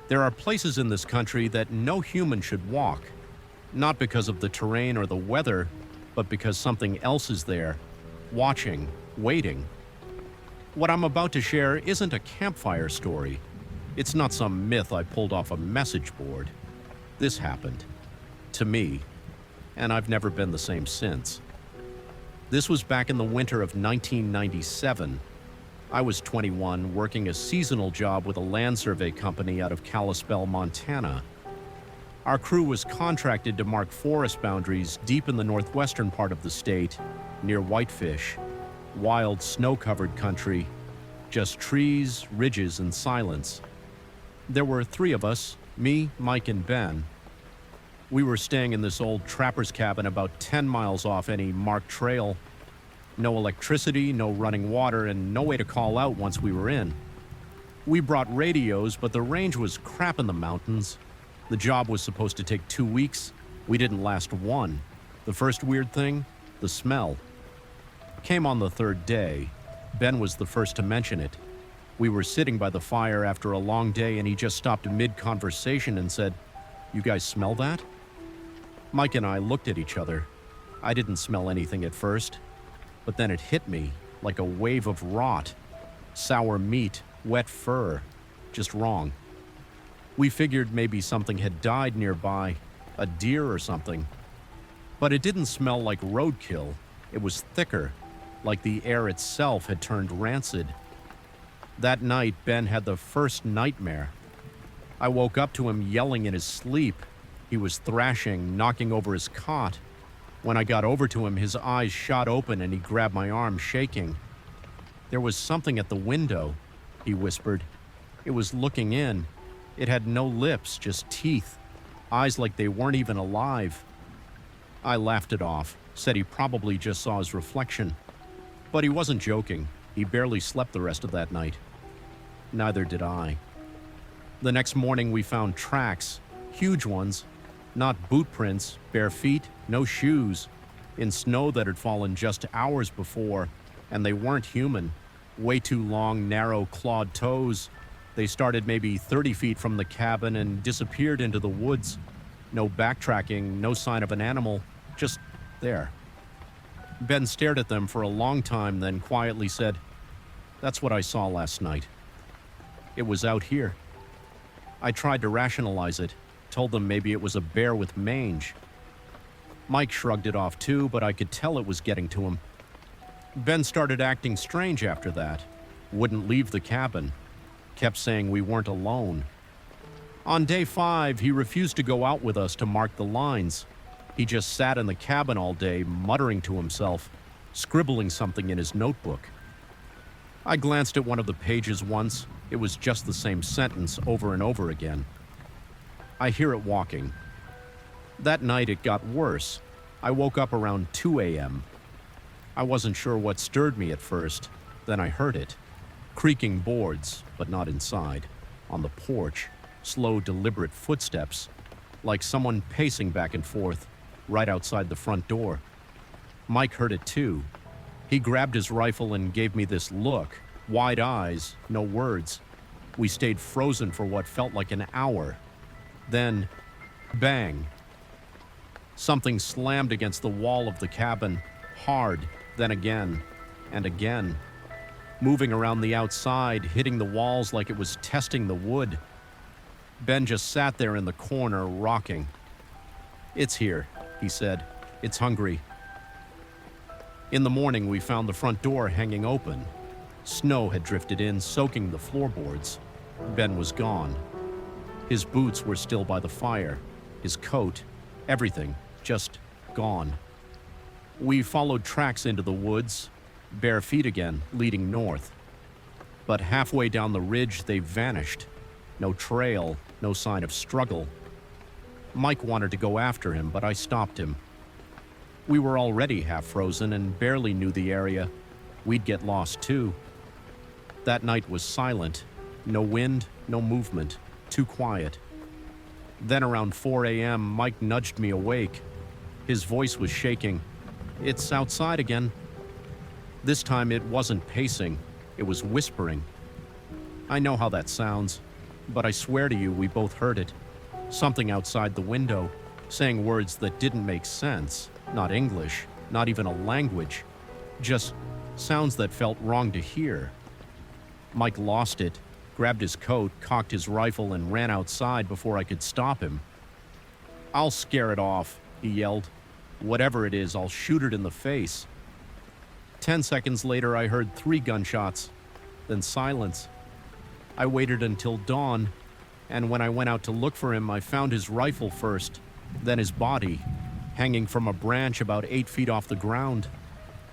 There are places in this country that no human should walk, not because of the terrain or the weather, but because something else is there, watching, waiting. What I'm about to share isn't a campfire story. It's not some myth I pulled off a message board. This happened. To me. And I've never been the same since. This was back in the winter of 1997. I was 21, working a seasonal job with a land survey company out of Kalispell, Montana. Our crew was contracted to mark forest boundaries deep in the northwestern part of the state, near Whitefish. Wild, snow-covered country, just trees, ridges, and silence. There were 3 of us, me, Mike, and Ben. We were staying in this old trapper's cabin about 10 miles off any marked trail. No electricity, no running water, and no way to call out once we were in. We brought radios, but the range was crap in the mountains. The job was supposed to take 2 weeks. We didn't last 1. The first weird thing? The smell. Came on the 3rd day. Ben was the first to mention it. We were sitting by the fire after a long day, and he just stopped mid-conversation and said, "You guys smell that?" Mike and I looked at each other. I didn't smell anything at first, but then it hit me like a wave of rot. Sour meat, wet fur, just wrong. We figured maybe something had died nearby, a deer or something. But it didn't smell like roadkill. It was thicker, like the air itself had turned rancid. That night, Ben had the first nightmare. I woke up to him yelling in his sleep. He was thrashing, knocking over his cot. When I got over to him, his eyes shot open and he grabbed my arm, shaking. "There was something at the window," he whispered. "It was looking in. It had no lips, just teeth. Eyes like they weren't even alive." I laughed it off, said he probably just saw his reflection. But he wasn't joking. He barely slept the rest of that night. Neither did I. The next morning we found tracks, huge ones, not boot prints, bare feet, no shoes, in snow that had fallen just hours before, and they weren't human. Way too long, narrow, clawed toes. They started maybe 30 feet from the cabin and disappeared into the woods. No backtracking, no sign of an animal, just there. Ben stared at them for a long time, then quietly said, "That's what I saw last night. It was out here." I tried to rationalize it, told them maybe it was a bear with mange. Mike shrugged it off too, but I could tell it was getting to him. Ben started acting strange after that. Wouldn't leave the cabin. Kept saying we weren't alone. On day 5, he refused to go out with us to mark the lines. He just sat in the cabin all day, muttering to himself, scribbling something in his notebook. I glanced at one of the pages once. It was just the same sentence over and over again. I hear it walking. That night it got worse. I woke up around 2 a.m. I wasn't sure what stirred me at first. Then I heard it. Creaking boards, but not inside. On the porch, slow, deliberate footsteps, like someone pacing back and forth, right outside the front door. Mike heard it too. He grabbed his rifle and gave me this look, wide eyes, no words. We stayed frozen for what felt like an hour. Then, bang. Something slammed against the wall of the cabin, hard, then again, and again. Moving around the outside, hitting the walls like it was testing the wood. Ben just sat there in the corner, rocking. "It's here," he said. "It's hungry." In the morning, we found the front door hanging open. Snow had drifted in, soaking the floorboards. Ben was gone. His boots were still by the fire. His coat, everything, just gone. We followed tracks into the woods, bare feet again, leading north. But halfway down the ridge, they vanished. No trail, no sign of struggle. Mike wanted to go after him, but I stopped him. We were already half frozen and barely knew the area. We'd get lost too. That night was silent. No wind, no movement. Too quiet. Then around 4 a.m., Mike nudged me awake. His voice was shaking. "It's outside again." This time it wasn't pacing. It was whispering. I know how that sounds. but I swear to you we both heard it. Something outside the window, saying words that didn't make sense, not English, not even a language, just sounds that felt wrong to hear. Mike lost it, grabbed his coat, cocked his rifle, and ran outside before I could stop him. "I'll scare it off," he yelled. "Whatever it is, I'll shoot it in the face." 10 seconds later, I heard 3 gunshots, then silence. I waited until dawn, and when I went out to look for him, I found his rifle first, then his body, hanging from a branch about 8 feet off the ground.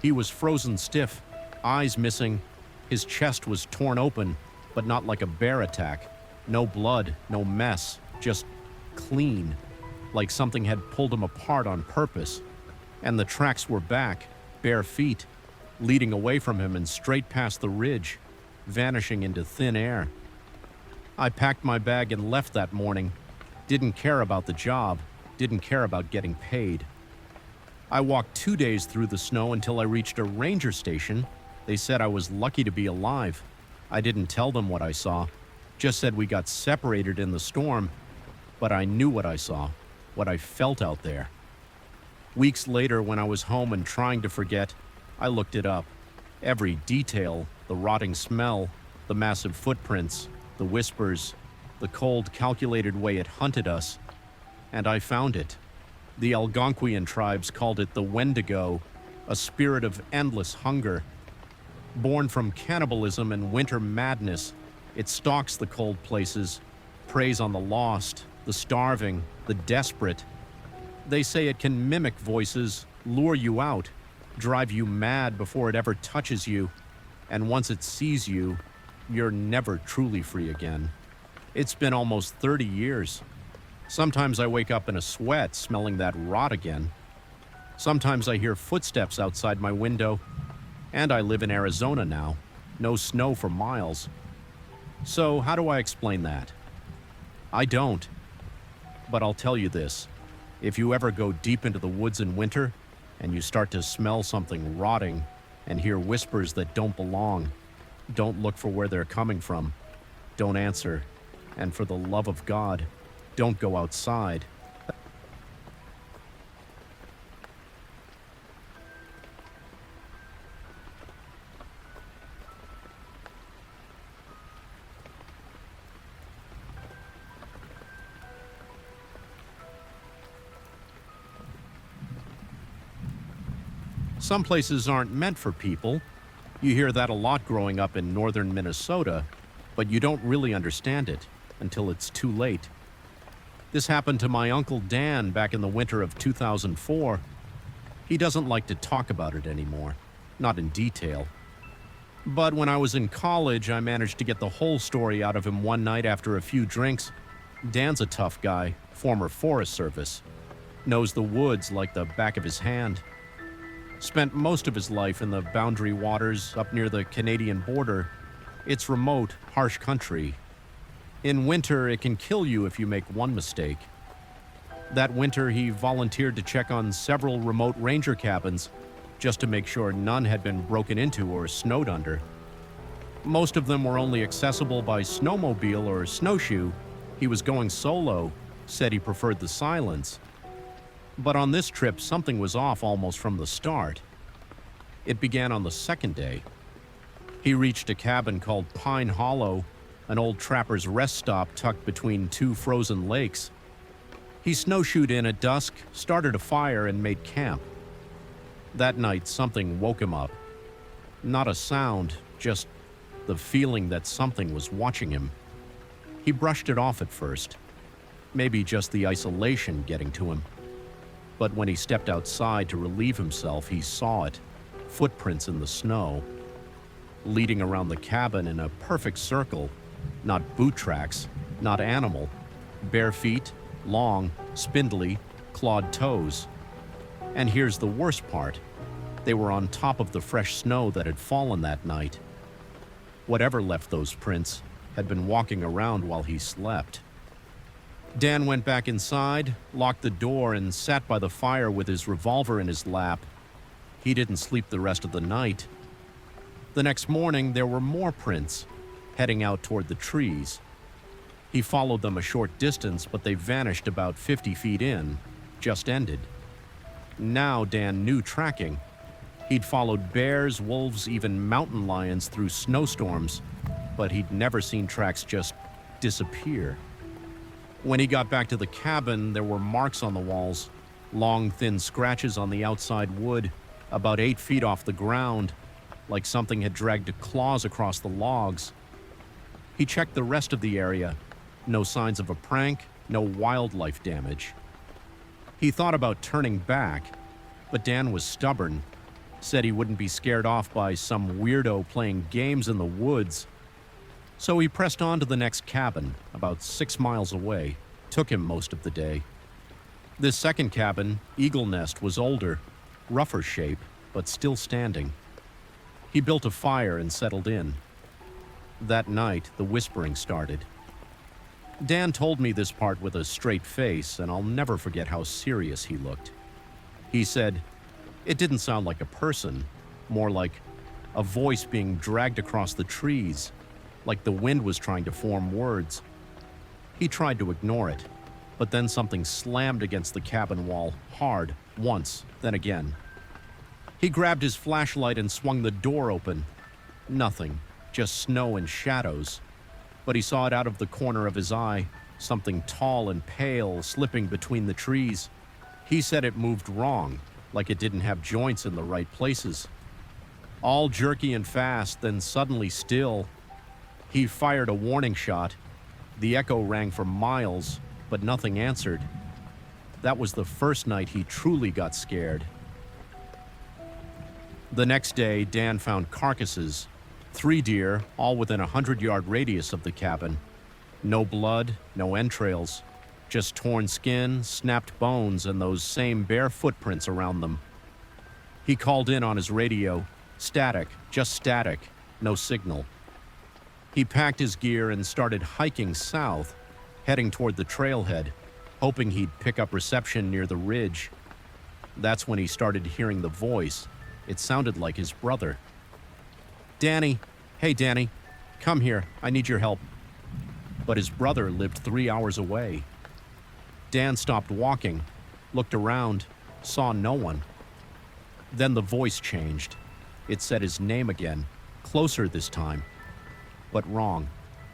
He was frozen stiff, eyes missing. His chest was torn open, but not like a bear attack. No blood, no mess, just clean, like something had pulled him apart on purpose. And the tracks were back, bare feet, leading away from him and straight past the ridge, vanishing into thin air. I packed my bag and left that morning. Didn't care about the job, didn't care about getting paid. I walked 2 days through the snow until I reached a ranger station. They said I was lucky to be alive. I didn't tell them what I saw, just said we got separated in the storm, but I knew what I saw, what I felt out there. Weeks later, when I was home and trying to forget, I looked it up. Every detail, the rotting smell, the massive footprints, the whispers, the cold, calculated way it hunted us, and I found it. The Algonquian tribes called it the Wendigo, a spirit of endless hunger. Born from cannibalism and winter madness, it stalks the cold places, preys on the lost, the starving, the desperate. They say it can mimic voices, lure you out, drive you mad before it ever touches you, and once it sees you, you're never truly free again. It's been almost 30 years. Sometimes I wake up in a sweat, smelling that rot again. Sometimes I hear footsteps outside my window, and I live in Arizona now. No snow for miles. So how do I explain that? I don't. But I'll tell you this. If you ever go deep into the woods in winter, and you start to smell something rotting, and hear whispers that don't belong, don't look for where they're coming from. Don't answer. And for the love of God, don't go outside. Some places aren't meant for people. You hear that a lot growing up in northern Minnesota, but you don't really understand it until it's too late. This happened to my Uncle Dan back in the winter of 2004. He doesn't like to talk about it anymore, not in detail. But when I was in college, I managed to get the whole story out of him one night after a few drinks. Dan's a tough guy, former Forest Service. Knows the woods like the back of his hand. Spent most of his life in the Boundary Waters up near the Canadian border. It's remote, harsh country. In winter, it can kill you if you make one mistake. That winter, he volunteered to check on several remote ranger cabins just to make sure none had been broken into or snowed under. Most of them were only accessible by snowmobile or snowshoe. He was going solo, said he preferred the silence. But on this trip, something was off almost from the start. It began on the second day. He reached a cabin called Pine Hollow, an old trapper's rest stop tucked between 2 frozen lakes. He snowshoed in at dusk, started a fire, and made camp. That night, something woke him up. Not a sound, just the feeling that something was watching him. He brushed it off at first. Maybe just the isolation getting to him. But when he stepped outside to relieve himself, he saw it. Footprints in the snow. Leading around the cabin in a perfect circle. Not boot tracks, not animal. Bare feet, long, spindly, clawed toes. And here's the worst part. They were on top of the fresh snow that had fallen that night. Whatever left those prints had been walking around while he slept. Dan went back inside, locked the door, and sat by the fire with his revolver in his lap. He didn't sleep the rest of the night. The next morning, there were more prints, heading out toward the trees. He followed them a short distance, but they vanished about 50 feet in, just ended. Now Dan knew tracking. He'd followed bears, wolves, even mountain lions through snowstorms, but he'd never seen tracks just disappear. When he got back to the cabin, there were marks on the walls, long, thin scratches on the outside wood, about 8 feet off the ground, like something had dragged claws across the logs. He checked the rest of the area. No signs of a prank, no wildlife damage. He thought about turning back, but Dan was stubborn, said he wouldn't be scared off by some weirdo playing games in the woods. So he pressed on to the next cabin, about 6 miles away. Took him most of the day. This second cabin, Eagle Nest, was older, rougher shape, but still standing. He built a fire and settled in. That night, the whispering started. Dan told me this part with a straight face, and I'll never forget how serious he looked. He said, it didn't sound like a person, more like a voice being dragged across the trees, like the wind was trying to form words. He tried to ignore it, but then something slammed against the cabin wall, hard, once, then again. He grabbed his flashlight and swung the door open. Nothing, just snow and shadows. But he saw it out of the corner of his eye, something tall and pale slipping between the trees. He said it moved wrong, like it didn't have joints in the right places. All jerky and fast, then suddenly still. He fired a warning shot. The echo rang for miles, but nothing answered. That was the first night he truly got scared. The next day, Dan found carcasses. 3 deer, all within a 100-yard radius of the cabin. No blood, no entrails. Just torn skin, snapped bones, and those same bare footprints around them. He called in on his radio. Static, just static, no signal. He packed his gear and started hiking south, heading toward the trailhead, hoping he'd pick up reception near the ridge. That's when he started hearing the voice. It sounded like his brother. Danny, hey Danny, come here, I need your help. But his brother lived 3 hours away. Dan stopped walking, looked around, saw no one. Then the voice changed. It said his name again, closer this time. But wrong,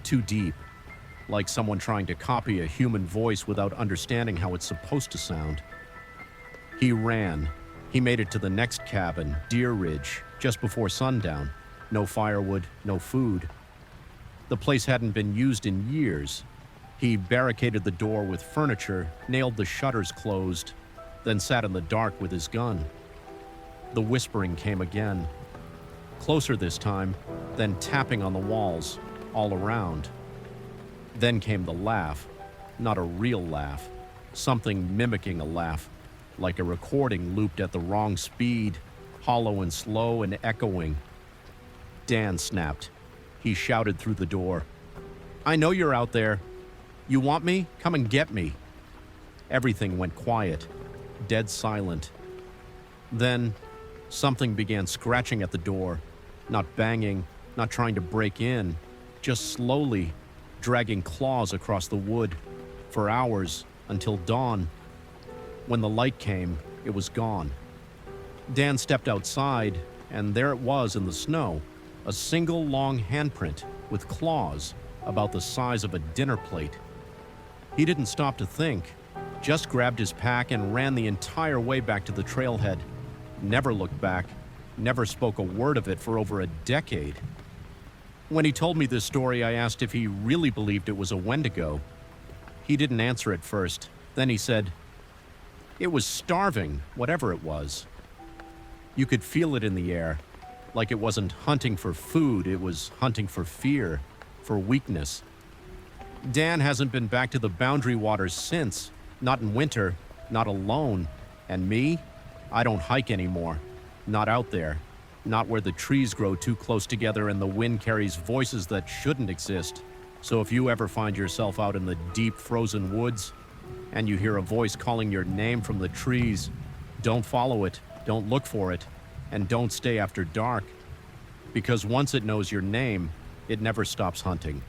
too deep, like someone trying to copy a human voice without understanding how it's supposed to sound. He ran. He made it to the next cabin, Deer Ridge, just before sundown. No firewood, no food. The place hadn't been used in years. He barricaded the door with furniture, nailed the shutters closed, then sat in the dark with his gun. The whispering came again. Closer this time, then tapping on the walls, all around. Then came the laugh. Not a real laugh. Something mimicking a laugh, like a recording looped at the wrong speed, hollow and slow and echoing. Dan snapped. He shouted through the door. I know you're out there. You want me? Come and get me. Everything went quiet, dead silent. Then, something began scratching at the door, not banging, not trying to break in, just slowly dragging claws across the wood, for hours, until dawn. When the light came, it was gone. Dan stepped outside, and there it was in the snow, a single long handprint with claws about the size of a dinner plate. He didn't stop to think, just grabbed his pack and ran the entire way back to the trailhead. Never looked back, never spoke a word of it for over a decade. When he told me this story, I asked if he really believed it was a Wendigo. He didn't answer at first. Then he said, it was starving, whatever it was. You could feel it in the air, like it wasn't hunting for food, it was hunting for fear, for weakness. Dan hasn't been back to the Boundary Waters since, not in winter, not alone. And me? I don't hike anymore. Not out there. Not where the trees grow too close together and the wind carries voices that shouldn't exist. So if you ever find yourself out in the deep frozen woods and you hear a voice calling your name from the trees, don't follow it, don't look for it, and don't stay after dark. Because once it knows your name, it never stops hunting.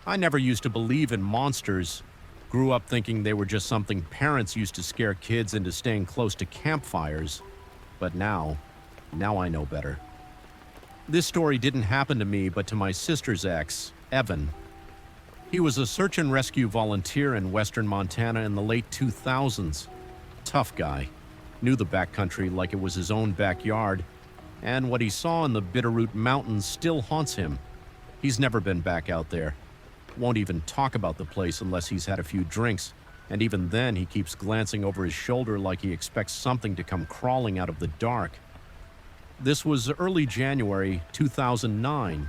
I never used to believe in monsters. Grew up thinking they were just something parents used to scare kids into staying close to campfires. But now I know better. This story didn't happen to me, but to my sister's ex, Evan. He was a search and rescue volunteer in western Montana in the late 2000s. Tough guy. Knew the backcountry like it was his own backyard, and what he saw in the Bitterroot Mountains still haunts him. He's never been back out there. Won't even talk about the place unless he's had a few drinks, and even then he keeps glancing over his shoulder like he expects something to come crawling out of the dark. This was early January 2009.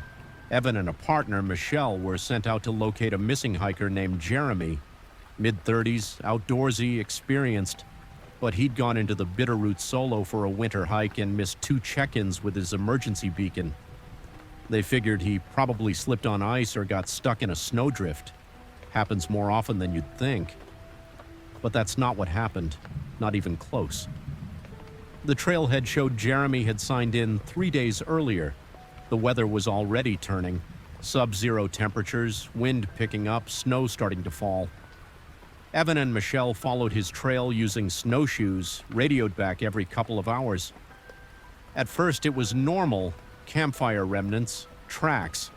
Evan and a partner, Michelle, were sent out to locate a missing hiker named Jeremy. Mid-30s, outdoorsy, experienced, but he'd gone into the Bitterroot solo for a winter hike and missed 2 check-ins with his emergency beacon. They figured he probably slipped on ice or got stuck in a snowdrift. Happens more often than you'd think. But that's not what happened, not even close. The trailhead showed Jeremy had signed in 3 days earlier. The weather was already turning. Sub-zero temperatures, wind picking up, snow starting to fall. Evan and Michelle followed his trail using snowshoes, radioed back every couple of hours. At first it was normal, campfire remnants, tracks.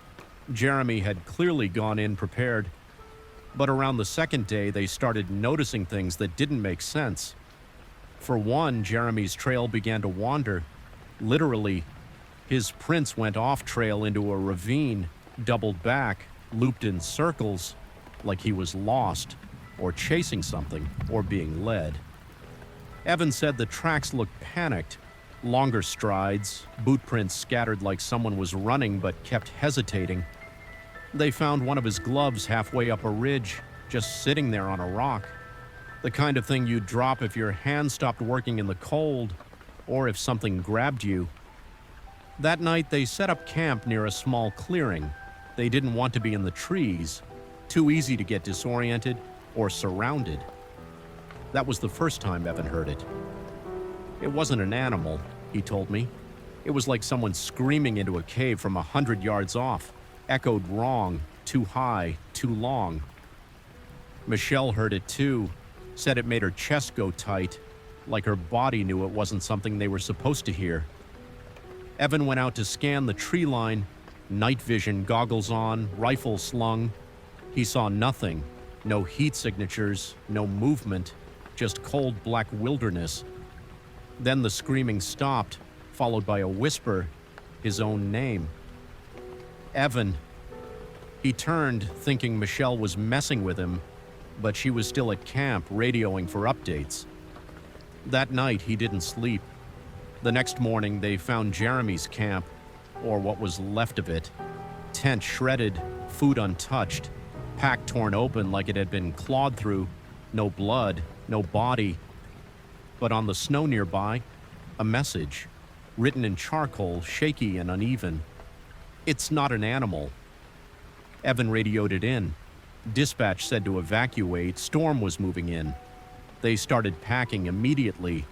Jeremy had clearly gone in prepared. But around the second day they started noticing things that didn't make sense. For one, Jeremy's trail began to wander. Literally, his prints went off trail into a ravine, doubled back, looped in circles, like he was lost, or chasing something, or being led. Evan said the tracks looked panicked. Longer strides, boot prints scattered like someone was running but kept hesitating. They found one of his gloves halfway up a ridge, just sitting there on a rock. The kind of thing you'd drop if your hand stopped working in the cold, or if something grabbed you. That night they set up camp near a small clearing. They didn't want to be in the trees. Too easy to get disoriented or surrounded. That was the first time Evan heard it. It wasn't an animal, he told me. It was like someone screaming into a cave from 100 yards off. Echoed wrong, too high, too long. Michelle heard it too. Said it made her chest go tight, like her body knew it wasn't something they were supposed to hear. Evan went out to scan the tree line, night vision goggles on, rifle slung. He saw nothing. No heat signatures, no movement, just cold black wilderness. Then the screaming stopped, followed by a whisper, his own name. Evan. He turned, thinking Michelle was messing with him, but she was still at camp, radioing for updates. That night, he didn't sleep. The next morning, they found Jeremy's camp, or what was left of it. Tent shredded, food untouched, pack torn open like it had been clawed through. No blood, no body. But on the snow nearby, a message, written in charcoal, shaky and uneven. It's not an animal. Evan radioed it in. Dispatch said to evacuate. Storm was moving in. They started packing immediately,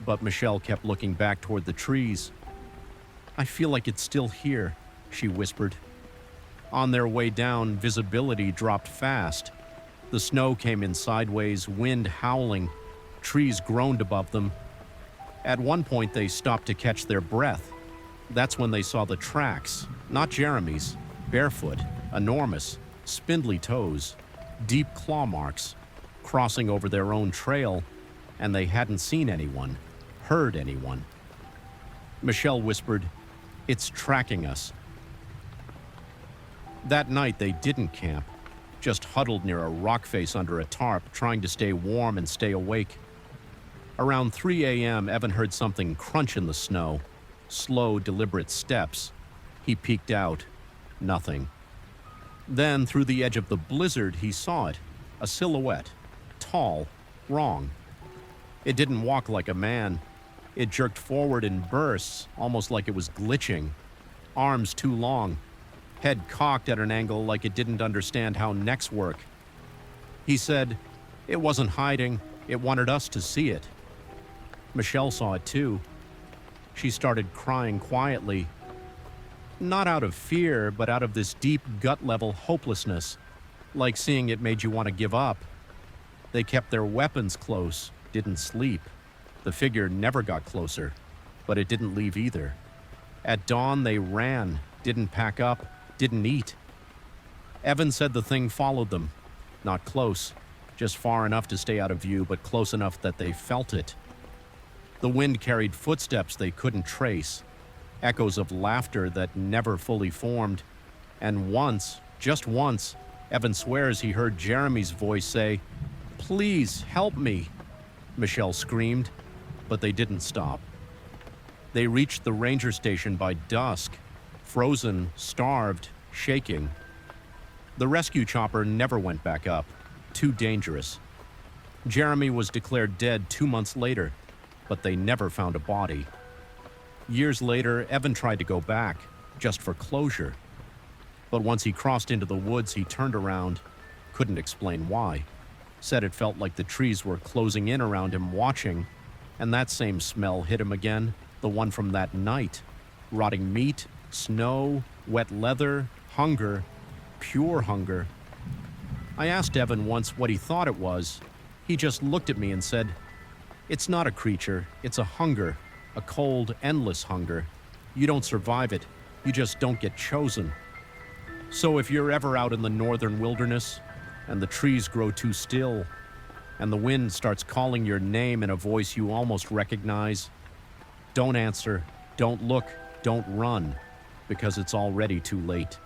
but Michelle kept looking back toward the trees. I feel like it's still here, she whispered. On their way down, visibility dropped fast. The snow came in sideways, wind howling. Trees groaned above them. At one point, they stopped to catch their breath. That's when they saw the tracks, not Jeremy's, barefoot, enormous, spindly toes, deep claw marks, crossing over their own trail, and they hadn't seen anyone, heard anyone. Michelle whispered, "It's tracking us." That night they didn't camp, just huddled near a rock face under a tarp, trying to stay warm and stay awake. Around 3 a.m., Evan heard something crunch in the snow, slow, deliberate steps. He peeked out. Nothing. Then, through the edge of the blizzard, he saw it, a silhouette, tall, wrong. It didn't walk like a man. It jerked forward in bursts, almost like it was glitching. Arms too long, head cocked at an angle like it didn't understand how necks work. He said, it wasn't hiding, it wanted us to see it. Michelle saw it too. She started crying quietly. Not out of fear, but out of this deep gut-level hopelessness. Like seeing it made you want to give up. They kept their weapons close, didn't sleep. The figure never got closer, but it didn't leave either. At dawn, they ran, didn't pack up, didn't eat. Evan said the thing followed them. Not close, just far enough to stay out of view, but close enough that they felt it. The wind carried footsteps they couldn't trace, echoes of laughter that never fully formed, and once, just once, Evan swears he heard Jeremy's voice say, "Please, help me," Michelle screamed, but they didn't stop. They reached the ranger station by dusk, frozen, starved, shaking. The rescue chopper never went back up. Too dangerous. Jeremy was declared dead 2 months later, but they never found a body. Years later, Evan tried to go back, just for closure. But once he crossed into the woods, he turned around, couldn't explain why. Said it felt like the trees were closing in around him, watching, and that same smell hit him again, the one from that night. Rotting meat, snow, wet leather, hunger, pure hunger. I asked Evan once what he thought it was. He just looked at me and said, "It's not a creature, it's a hunger, a cold, endless hunger. You don't survive it, you just don't get chosen." So if you're ever out in the northern wilderness, and the trees grow too still, and the wind starts calling your name in a voice you almost recognize, don't answer, don't look, don't run, because it's already too late.